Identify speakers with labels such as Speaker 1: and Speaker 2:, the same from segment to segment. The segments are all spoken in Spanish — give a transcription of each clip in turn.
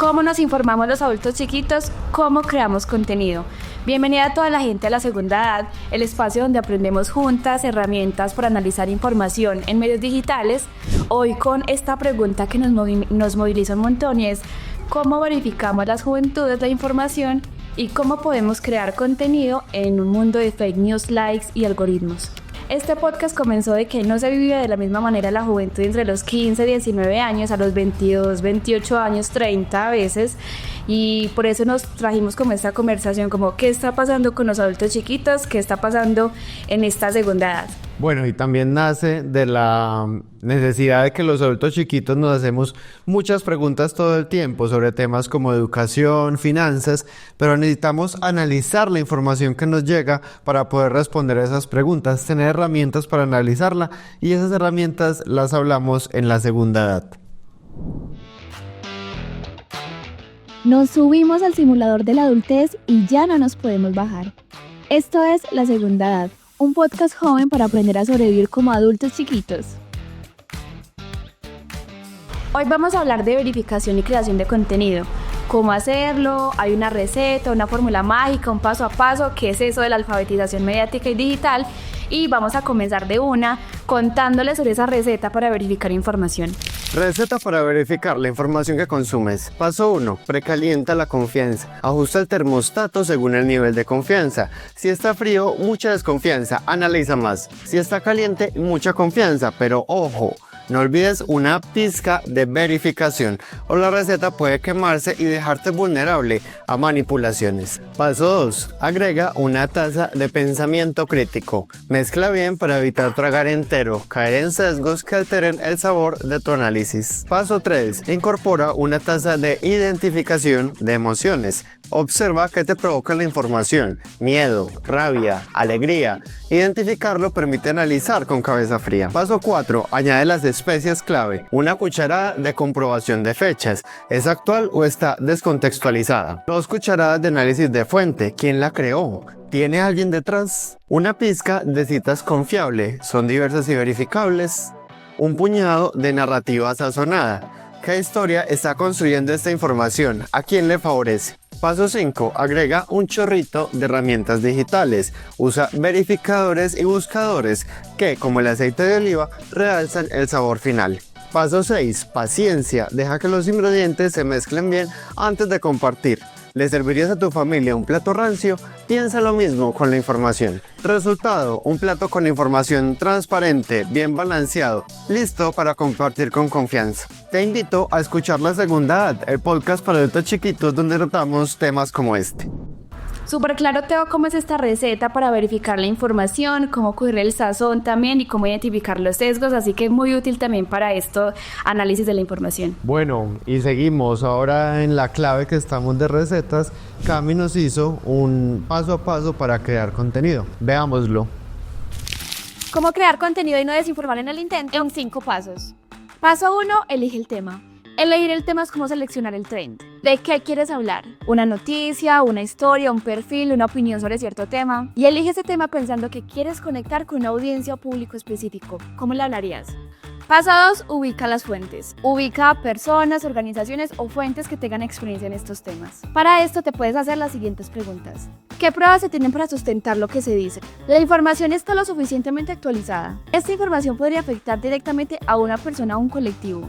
Speaker 1: ¿Cómo nos informamos los adultos chiquitos? ¿Cómo creamos contenido? Bienvenida a toda la gente a La Segunda Edad, el espacio donde aprendemos juntas herramientas para analizar información en medios digitales. Hoy con esta pregunta que nos moviliza un montón y es ¿cómo verificamos las juventudes la información y cómo podemos crear contenido en un mundo de fake news, likes y algoritmos? Este podcast comenzó de que no se vive de la misma manera la juventud entre los 15, 19 años a los 22, 28 años, 30 a veces, y por eso nos trajimos como esta conversación, como qué está pasando con los adultos chiquitos, qué está pasando en esta segunda edad.
Speaker 2: Bueno, y también nace de la necesidad de que los adultos chiquitos nos hacemos muchas preguntas todo el tiempo sobre temas como educación, finanzas, pero necesitamos analizar la información que nos llega para poder responder a esas preguntas, tener herramientas para analizarla, y esas herramientas las hablamos en La Segunda Edad.
Speaker 3: Nos subimos al simulador de la adultez y ya no nos podemos bajar. Esto es La Segunda Edad, un podcast joven para aprender a sobrevivir como adultos chiquitos.
Speaker 1: Hoy vamos a hablar de verificación y creación de contenido. ¿Cómo hacerlo? Hay una receta, una fórmula mágica, un paso a paso. ¿Qué es eso de la alfabetización mediática y digital? Y vamos a comenzar de una contándoles sobre esa receta para verificar información.
Speaker 2: Receta para verificar la información que consumes. Paso 1. Precalienta la confianza. Ajusta el termostato según el nivel de confianza. Si está frío, mucha desconfianza, analiza más. Si está caliente, mucha confianza, pero ojo, no olvides una pizca de verificación o la receta puede quemarse y dejarte vulnerable a manipulaciones. Paso 2. Agrega una taza de pensamiento crítico. Mezcla bien para evitar tragar entero, caer en sesgos que alteren el sabor de tu análisis. Paso 3. Incorpora una taza de identificación de emociones. Observa qué te provoca la información, miedo, rabia, alegría. Identificarlo permite analizar con cabeza fría. Paso 4. Añade las especias clave. Una cucharada de comprobación de fechas. ¿Es actual o está descontextualizada? 2 cucharadas de análisis de fuente. ¿Quién la creó? ¿Tiene alguien detrás? Una pizca de citas confiable. ¿Son diversas y verificables? Un puñado de narrativa sazonada. ¿Qué historia está construyendo esta información? ¿A quién le favorece? Paso 5. Agrega un chorrito de herramientas digitales. Usa verificadores y buscadores que, como el aceite de oliva, realzan el sabor final. Paso 6. Paciencia. Deja que los ingredientes se mezclen bien antes de compartir. ¿Le servirías a tu familia un plato rancio? Piensa lo mismo con la información. Resultado, un plato con información transparente, bien balanceado, listo para compartir con confianza. Te invito a escuchar La Segunda Edad, el podcast para adultos chiquitos donde tratamos temas como este.
Speaker 1: Súper claro, Teo, cómo es esta receta para verificar la información, cómo coger el sazón también y cómo identificar los sesgos, así que muy útil también para esto, análisis de la información.
Speaker 2: Bueno, y seguimos ahora en la clave que estamos de recetas. Cami nos hizo un paso a paso para crear contenido. Veámoslo.
Speaker 3: ¿Cómo crear contenido y no desinformar en el intento? En 5 pasos. Paso 1. Elige el tema. Elegir el tema es como seleccionar el trend. ¿De qué quieres hablar? Una noticia, una historia, un perfil, una opinión sobre cierto tema. Y elige ese tema pensando que quieres conectar con una audiencia o público específico. ¿Cómo le hablarías? Paso 2. Ubica las fuentes. Ubica personas, organizaciones o fuentes que tengan experiencia en estos temas. Para esto te puedes hacer las siguientes preguntas. ¿Qué pruebas se tienen para sustentar lo que se dice? ¿La información está lo suficientemente actualizada? ¿Esta información podría afectar directamente a una persona o un colectivo?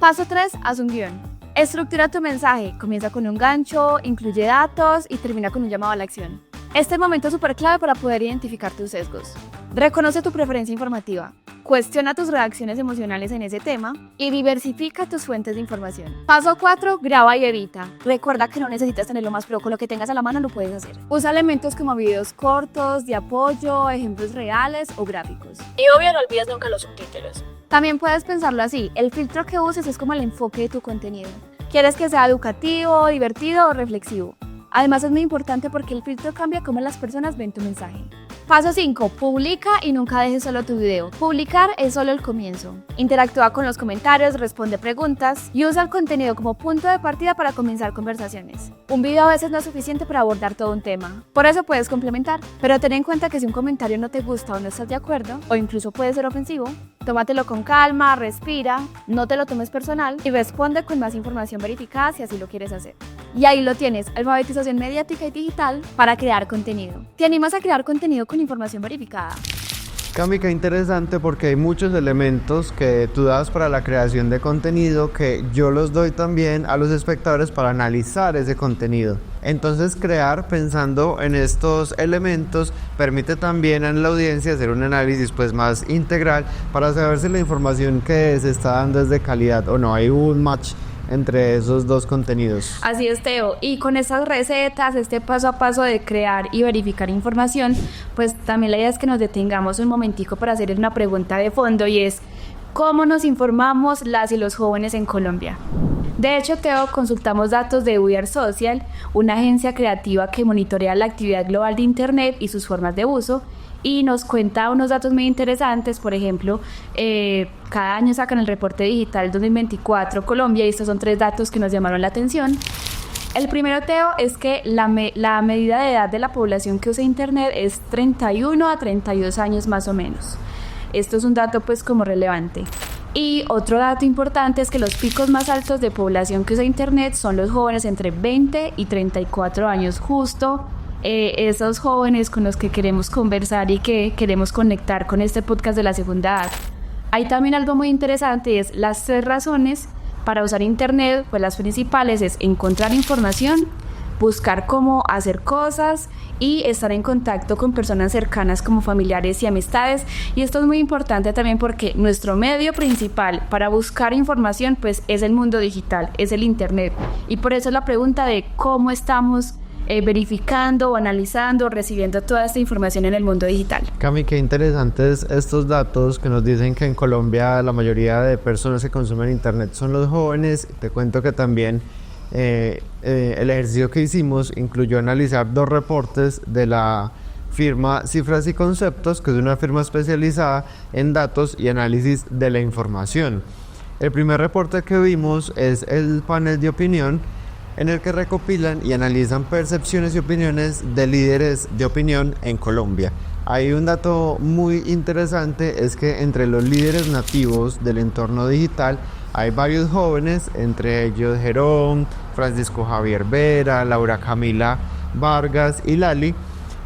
Speaker 3: Paso 3. Haz un guión. Estructura tu mensaje. Comienza con un gancho, incluye datos y termina con un llamado a la acción. Este momento es súper clave para poder identificar tus sesgos. Reconoce tu preferencia informativa. Cuestiona tus reacciones emocionales en ese tema y diversifica tus fuentes de información. Paso 4. Graba y edita. Recuerda que no necesitas tenerlo más, pero con lo que tengas a la mano lo puedes hacer. Usa elementos como videos cortos, de apoyo, ejemplos reales o gráficos.
Speaker 1: Y obvio, no olvides nunca los subtítulos.
Speaker 3: También puedes pensarlo así, el filtro que uses es como el enfoque de tu contenido. ¿Quieres que sea educativo, divertido o reflexivo? Además es muy importante porque el filtro cambia cómo las personas ven tu mensaje. Paso 5. Publica y nunca dejes solo tu video. Publicar es solo el comienzo. Interactúa con los comentarios, responde preguntas y usa el contenido como punto de partida para comenzar conversaciones. Un video a veces no es suficiente para abordar todo un tema. Por eso puedes complementar. Pero ten en cuenta que si un comentario no te gusta o no estás de acuerdo, o incluso puede ser ofensivo, tómatelo con calma, respira, no te lo tomes personal y responde con más información verificada si así lo quieres hacer. Y ahí lo tienes, alfabetización mediática y digital para crear contenido. ¿Te animas a crear contenido con información verificada?
Speaker 2: Cami, qué interesante porque hay muchos elementos que tú das para la creación de contenido que yo los doy también a los espectadores para analizar ese contenido. Entonces crear pensando en estos elementos permite también a la audiencia hacer un análisis pues más integral para saber si la información que se está dando es de calidad o no. Hay un match entre esos dos contenidos.
Speaker 1: Así es, Teo, y con estas recetas, este paso a paso de crear y verificar información, pues también la idea es que nos detengamos un momentico para hacer una pregunta de fondo y es ¿cómo nos informamos las y los jóvenes en Colombia? De hecho, Teo, consultamos datos de We Are Social, una agencia creativa que monitorea la actividad global de Internet y sus formas de uso, y nos cuenta unos datos muy interesantes. Por ejemplo, cada año sacan el reporte digital 2024 Colombia y estos son 3 datos que nos llamaron la atención. El primero, Teo, es que la medida de edad de la población que usa Internet es 31 a 32 años más o menos. Esto es un dato pues como relevante. Y otro dato importante es que los picos más altos de población que usa Internet son los jóvenes entre 20 y 34 años, justo esos jóvenes con los que queremos conversar y que queremos conectar con este podcast de la segunda edad. Hay también algo muy interesante y es las 3 razones para usar Internet, pues las principales es encontrar información, buscar cómo hacer cosas y estar en contacto con personas cercanas como familiares y amistades. Y esto es muy importante también porque nuestro medio principal para buscar información pues es el mundo digital, es el Internet. Y por eso la pregunta de cómo estamos verificando o analizando, recibiendo toda esta información en el mundo digital.
Speaker 2: Cami, qué interesantes estos datos que nos dicen que en Colombia la mayoría de personas que consumen Internet son los jóvenes. Te cuento que también el ejercicio que hicimos incluyó analizar 2 reportes de la firma Cifras y Conceptos, que es una firma especializada en datos y análisis de la información. El primer reporte que vimos es el panel de opinión, en el que recopilan y analizan percepciones y opiniones de líderes de opinión en Colombia. Hay un dato muy interesante, es que entre los líderes nativos del entorno digital hay varios jóvenes, entre ellos Jerón, Francisco Javier Vera, Laura Camila Vargas y Lali,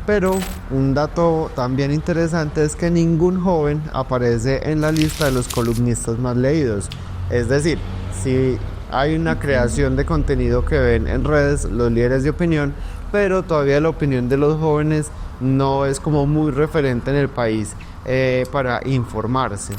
Speaker 2: pero un dato también interesante es que ningún joven aparece en la lista de los columnistas más leídos. Es decir, si hay una creación de contenido que ven en redes los líderes de opinión, pero todavía la opinión de los jóvenes no es como muy referente en el país para informarse.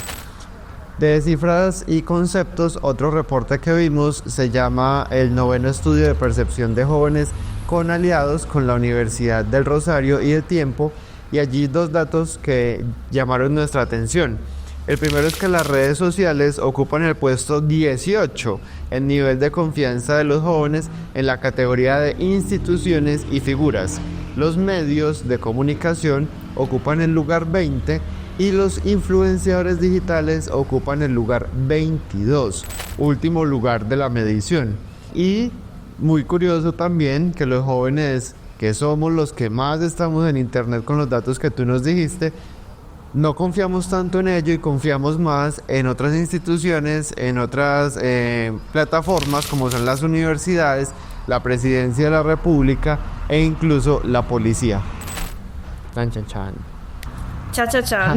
Speaker 2: De Cifras y Conceptos, otro reporte que vimos se llama el 9º estudio de percepción de jóvenes con aliados con la Universidad del Rosario y El Tiempo, y allí 2 datos que llamaron nuestra atención. El primero es que las redes sociales ocupan el puesto 18 en nivel de confianza de los jóvenes en la categoría de instituciones y figuras. Los medios de comunicación ocupan el lugar 20 y los influenciadores digitales ocupan el lugar 22, último lugar de la medición. Y muy curioso también que los jóvenes, que somos los que más estamos en Internet con los datos que tú nos dijiste, no confiamos tanto en ello y confiamos más en otras instituciones, en otras plataformas como son las universidades, la Presidencia de la República e incluso la policía. Chan, chan, chan.
Speaker 1: Cha, cha, cha.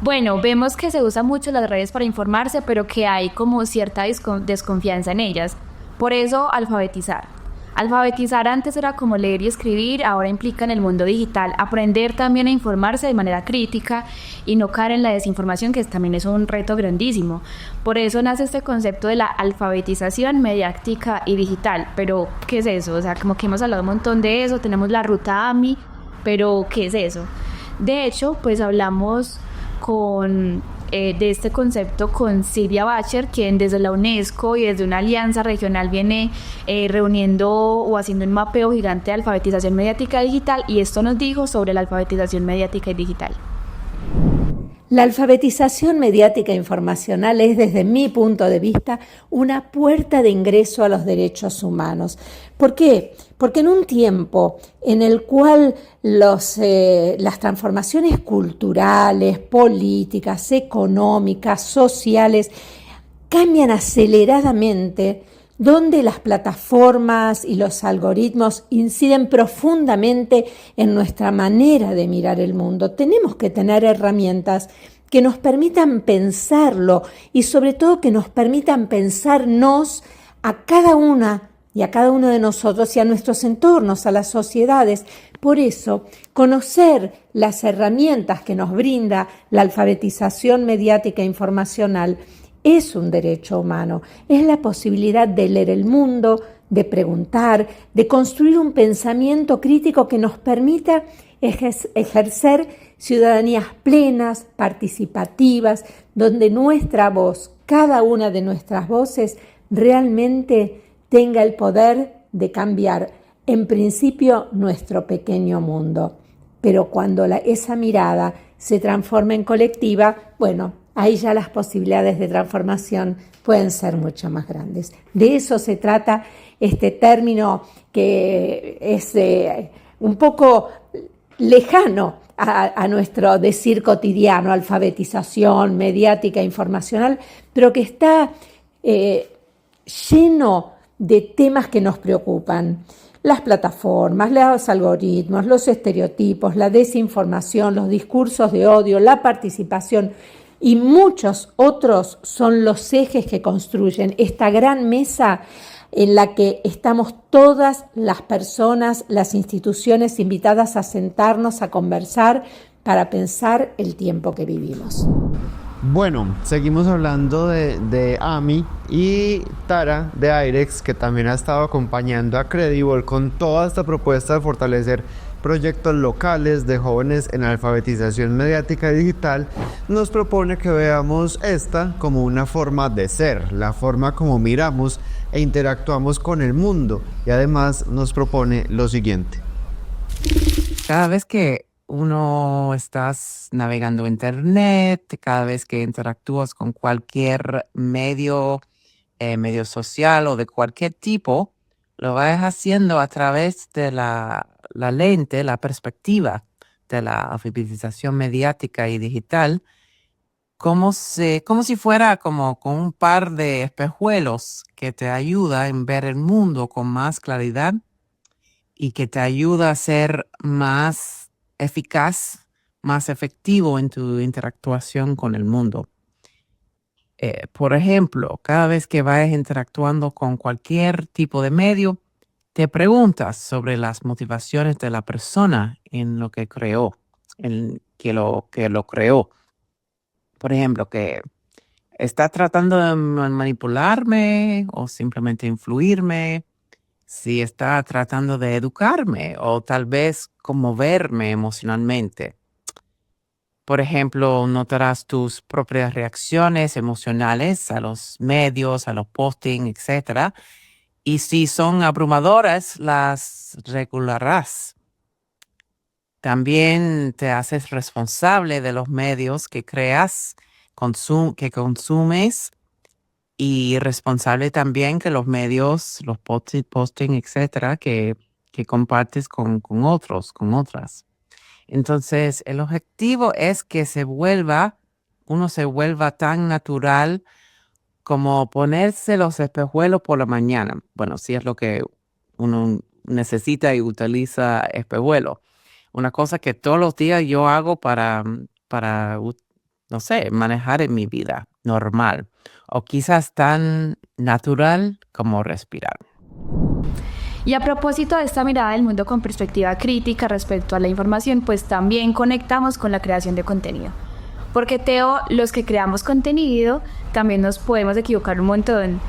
Speaker 1: Bueno, vemos que se usan mucho las redes para informarse, pero que hay como cierta desconfianza en ellas. Por eso, alfabetizar. Alfabetizar antes era como leer y escribir, ahora implica en el mundo digital aprender también a informarse de manera crítica y no caer en la desinformación, que también es un reto grandísimo. Por eso nace este concepto de la alfabetización mediática y digital. Pero, ¿qué es eso? O sea, como que hemos hablado un montón de eso, tenemos la ruta AMI, pero ¿qué es eso? De hecho, pues hablamos con de este concepto con Silvia Bacher, quien desde la UNESCO y desde una alianza regional viene reuniendo o haciendo un mapeo gigante de alfabetización mediática digital, y esto nos dijo sobre la alfabetización mediática y digital.
Speaker 4: La alfabetización mediática informacional es, desde mi punto de vista, una puerta de ingreso a los derechos humanos. ¿Por qué? Porque en un tiempo en el cual las transformaciones culturales, políticas, económicas, sociales cambian aceleradamente, donde las plataformas y los algoritmos inciden profundamente en nuestra manera de mirar el mundo, tenemos que tener herramientas que nos permitan pensarlo y sobre todo que nos permitan pensarnos a cada una y a cada uno de nosotros y a nuestros entornos, a las sociedades. Por eso, conocer las herramientas que nos brinda la alfabetización mediática e informacional es un derecho humano, es la posibilidad de leer el mundo, de preguntar, de construir un pensamiento crítico que nos permita ejercer ciudadanías plenas, participativas, donde nuestra voz, cada una de nuestras voces, realmente tenga el poder de cambiar, en principio, nuestro pequeño mundo. Pero cuando esa mirada se transforma en colectiva, bueno, ahí ya las posibilidades de transformación pueden ser mucho más grandes. De eso se trata este término que es un poco lejano a nuestro decir cotidiano, alfabetización mediática, informacional, pero que está lleno de temas que nos preocupan. Las plataformas, los algoritmos, los estereotipos, la desinformación, los discursos de odio, la participación y muchos otros son los ejes que construyen esta gran mesa en la que estamos todas las personas, las instituciones invitadas a sentarnos, a conversar para pensar el tiempo que vivimos.
Speaker 2: Bueno, seguimos hablando de AMI y Tara de Airex, que también ha estado acompañando a Credible con toda esta propuesta de fortalecer proyectos locales de jóvenes en alfabetización mediática y digital. Nos propone que veamos esta como una forma de ser, la forma como miramos e interactuamos con el mundo, y además nos propone lo siguiente.
Speaker 5: Cada vez que uno estás navegando internet, cada vez que interactúas con cualquier medio social o de cualquier tipo, lo vas haciendo a través de la lente, la perspectiva de la alfabetización mediática y digital, como si fuera como con un par de espejuelos que te ayuda en ver el mundo con más claridad y que te ayuda a ser más eficaz, más efectivo en tu interactuación con el mundo. Por ejemplo, cada vez que vayas interactuando con cualquier tipo de medio, te preguntas sobre las motivaciones de la persona en lo que creó, en que lo creó. Por ejemplo, que está tratando de manipularme o simplemente influirme, si está tratando de educarme o tal vez conmoverme emocionalmente. Por ejemplo, notarás tus propias reacciones emocionales a los medios, a los postings, etc. Y si son abrumadoras, las regularás. También te haces responsable de los medios que creas, que consumes, y responsable también que los medios, los posting, etcétera, que compartes con otros, con otras. Entonces, el objetivo es que uno se vuelva tan natural como ponerse los espejuelos por la mañana. Bueno, si es lo que uno necesita y utiliza espejuelos. Una cosa que todos los días yo hago para no sé, manejar en mi vida normal. O quizás tan natural como respirar.
Speaker 1: Y a propósito de esta mirada del mundo con perspectiva crítica respecto a la información, pues también conectamos con la creación de contenido. Porque Teo, los que creamos contenido, también nos podemos equivocar un montón.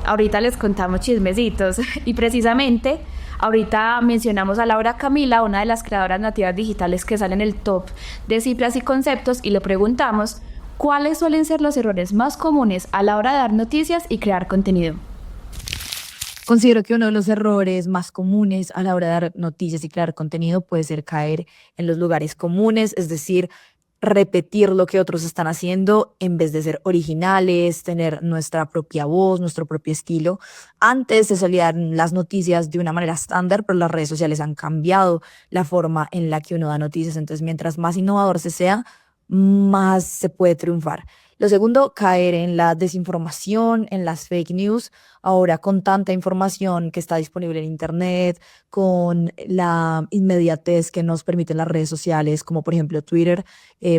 Speaker 1: Ahorita les contamos chismecitos y precisamente ahorita mencionamos a Laura Camila, una de las creadoras nativas digitales que sale en el top de cifras y conceptos, y le preguntamos ¿cuáles suelen ser los errores más comunes a la hora de dar noticias y crear contenido?
Speaker 6: Considero que uno de los errores más comunes a la hora de dar noticias y crear contenido puede ser caer en los lugares comunes, es decir, repetir lo que otros están haciendo en vez de ser originales, tener nuestra propia voz, nuestro propio estilo. Antes se solían las noticias de una manera estándar, pero las redes sociales han cambiado la forma en la que uno da noticias. Entonces, mientras más innovador se sea, más se puede triunfar. Lo segundo, caer en la desinformación, en las fake news. Ahora, con tanta información que está disponible en Internet, con la inmediatez que nos permiten las redes sociales, como por ejemplo Twitter,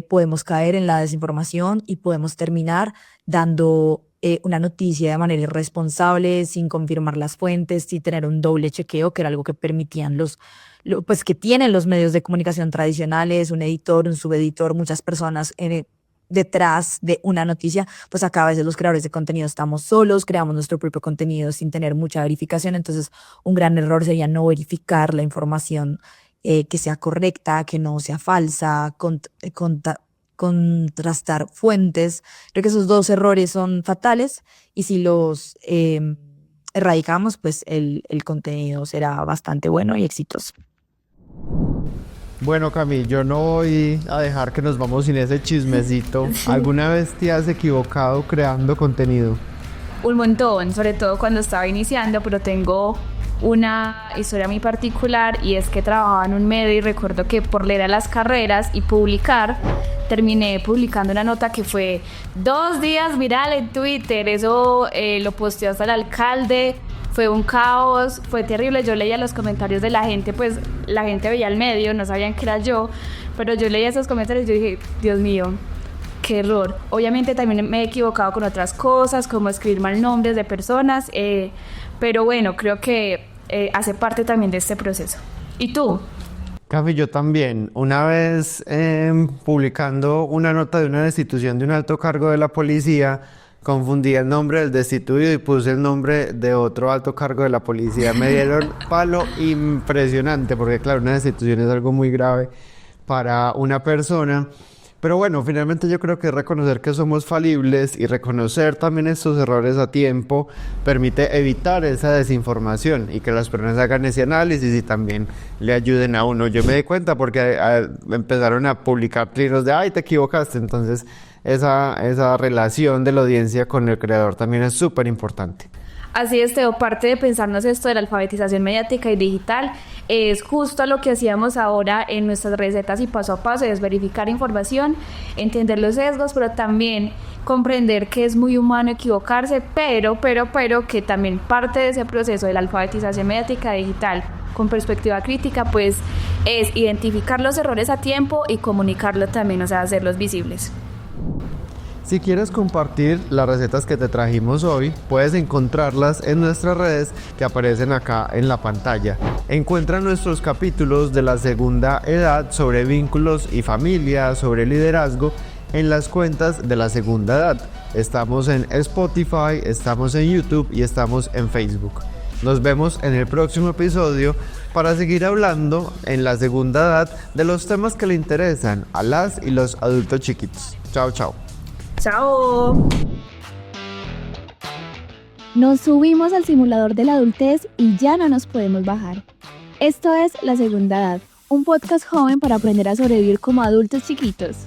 Speaker 6: podemos caer en la desinformación y podemos terminar dando una noticia de manera irresponsable, sin confirmar las fuentes, sin tener un doble chequeo, que era algo que permitían pues que tienen los medios de comunicación tradicionales, un editor, un subeditor, muchas personas detrás de una noticia. Pues acá a veces los creadores de contenido estamos solos, creamos nuestro propio contenido sin tener mucha verificación. Entonces un gran error sería no verificar la información, que sea correcta, que no sea falsa, contrastar fuentes. Creo que esos dos errores son fatales, y si los erradicamos, pues el contenido será bastante bueno y exitoso.
Speaker 2: Bueno, Cami, yo no voy a dejar que nos vamos sin ese chismecito. ¿Alguna vez te has equivocado creando contenido?
Speaker 1: Un montón, sobre todo cuando estaba iniciando, pero tengo una historia muy particular, y es que trabajaba en un medio y recuerdo que por leer a las carreras y publicar, terminé publicando una nota que fue 2 días viral en Twitter. Eso lo posteó hasta el alcalde. Fue un caos, fue terrible. Yo leía los comentarios de la gente, pues la gente veía el medio, no sabían que era yo, pero yo leía esos comentarios y yo dije, Dios mío, qué error. Obviamente también me he equivocado con otras cosas, como escribir mal nombres de personas, pero bueno, creo que hace parte también de este proceso. ¿Y tú?
Speaker 2: Cami, yo también. Una vez publicando una nota de una destitución de un alto cargo de la policía, confundí el nombre del destituido y puse el nombre de otro alto cargo de la policía. Me dieron palo impresionante, porque claro, una destitución es algo muy grave para una persona. Pero bueno, finalmente yo creo que reconocer que somos falibles y reconocer también estos errores a tiempo permite evitar esa desinformación y que las personas hagan ese análisis y también le ayuden a uno. Yo me di cuenta porque empezaron a publicar trinos de ¡ay, te equivocaste! Entonces esa relación de la audiencia con el creador también es súper importante.
Speaker 1: Así es, Teo, parte de pensarnos esto de la alfabetización mediática y digital es justo lo que hacíamos ahora en nuestras recetas y paso a paso, es verificar información, entender los sesgos, pero también comprender que es muy humano equivocarse, pero que también parte de ese proceso de la alfabetización mediática y digital con perspectiva crítica, pues es identificar los errores a tiempo y comunicarlo también, o sea, hacerlos visibles.
Speaker 2: Si quieres compartir las recetas que te trajimos hoy, puedes encontrarlas en nuestras redes que aparecen acá en la pantalla. Encuentra nuestros capítulos de la segunda edad sobre vínculos y familia, sobre liderazgo, en las cuentas de la segunda edad. Estamos en Spotify, estamos en YouTube y estamos en Facebook. Nos vemos en el próximo episodio para seguir hablando en la segunda edad de los temas que le interesan a las y los adultos chiquitos. Chao, chao.
Speaker 1: ¡Chao!
Speaker 3: Nos subimos al simulador de la adultez y ya no nos podemos bajar. Esto es La Segunda Edad, un podcast joven para aprender a sobrevivir como adultos chiquitos.